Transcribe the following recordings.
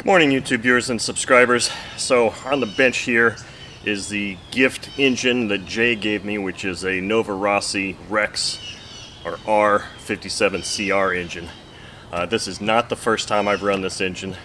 Morning YouTube viewers and subscribers. So on the bench here is the gift engine that Jay gave me, which is a Novarossi R57CR engine. This is not the first time I've run this engine.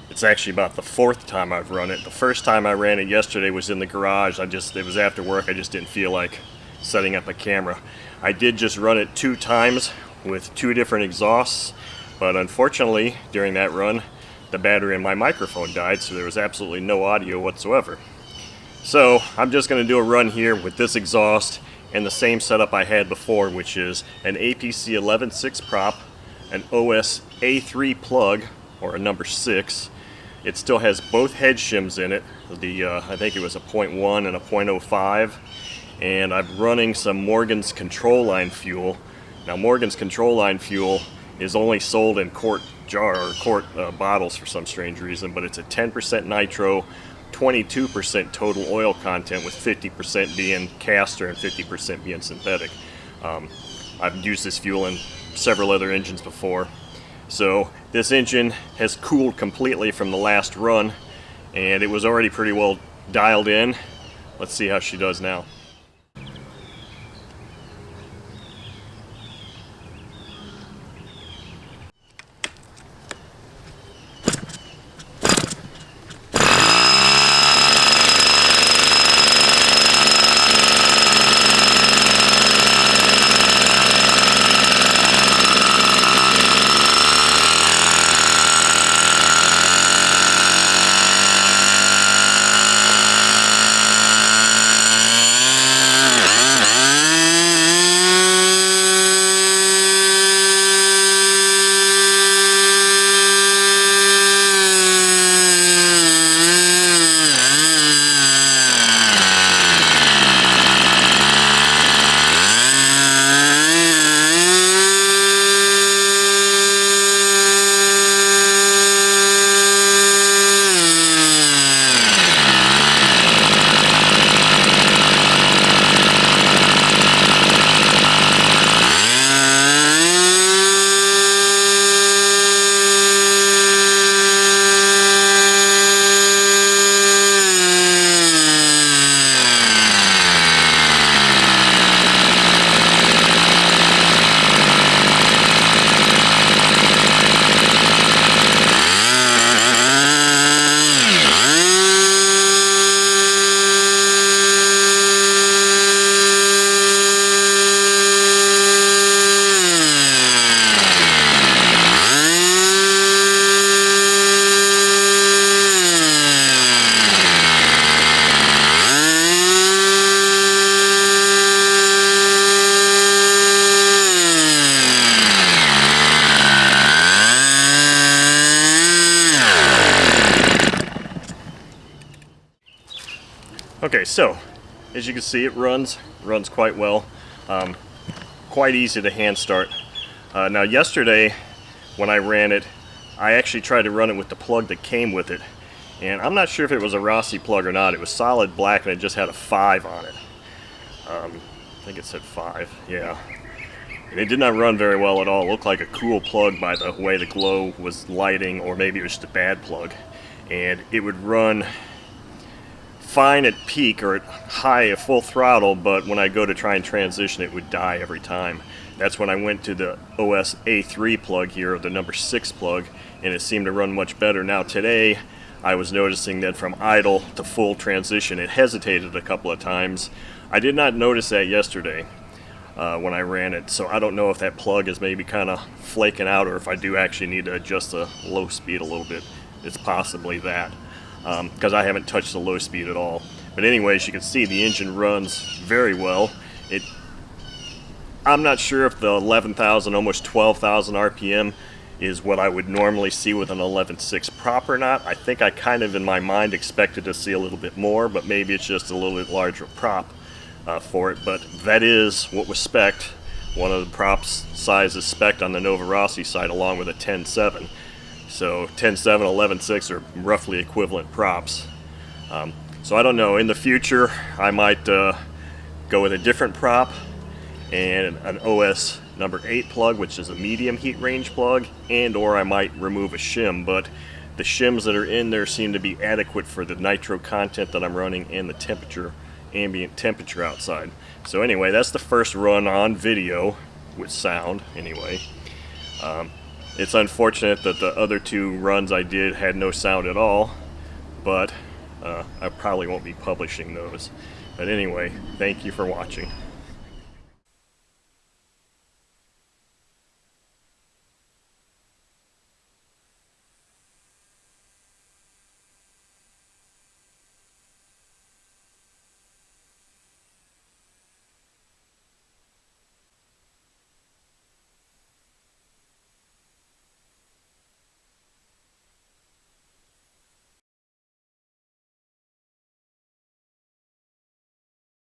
It's actually about the fourth time I've run it. The first time I ran it yesterday was in the garage. It was after work. I just didn't feel like setting up a camera. I did just run it 2 times with 2 different exhausts. But unfortunately, during that run, the battery in my microphone died, so there was absolutely no audio whatsoever. So I'm just going to do a run here with this exhaust and the same setup I had before, which is an APC11.6 prop, an OS A3 plug, or a number 6. It still has both head shims in it. I think it was a 0.1 and a 0.05. And I'm running some Morgan's control line fuel. Now Morgan's control line fuel is only sold in quart bottles for some strange reason, but it's a 10% nitro, 22% total oil content, with 50% being castor and 50% being synthetic. I've used this fuel in several other engines before. So this engine has cooled completely from the last run, and it was already pretty well dialed in. Let's see how she does now. Okay, so as you can see, it runs quite well. Quite easy to hand start. Now yesterday when I ran it, I actually tried to run it with the plug that came with it, and I'm not sure if it was a Rossi plug or not. It was solid black and it just had a 5 on it. I think it said 5, yeah. And it did not run very well at all. It looked like a cool plug by the way the glow was lighting, or maybe it was just a bad plug. And it would run fine at peak or at high at full throttle, but when I go to try and transition, it would die every time. That's when I went to the OS A3 plug here, or the number 6 plug, and it seemed to run much better. Now today I was noticing that from idle to full transition it hesitated a couple of times. I did not notice that yesterday when I ran it, so I don't know if that plug is maybe kind of flaking out, or if I do actually need to adjust the low speed a little bit. It's possibly that, because I haven't touched the low speed at all. But anyways, you can see the engine runs very well. I'm not sure if the 11,000, almost 12,000 RPM is what I would normally see with an 11.6 prop or not. I think I kind of in my mind expected to see a little bit more, but maybe it's just a little bit larger prop for it. But that is what was spec'd. One of the props sizes spec'd on the Novarossi side, along with a 10.7. So 10.7 and 11.6 are roughly equivalent props. So I don't know, in the future I might go with a different prop and an OS number 8 plug, which is a medium heat range plug, and or I might remove a shim, but the shims that are in there seem to be adequate for the nitro content that I'm running and the temperature, ambient temperature outside. So anyway, that's the first run on video with sound anyway. It's unfortunate that the other 2 runs I did had no sound at all, but I probably won't be publishing those. But anyway, thank you for watching.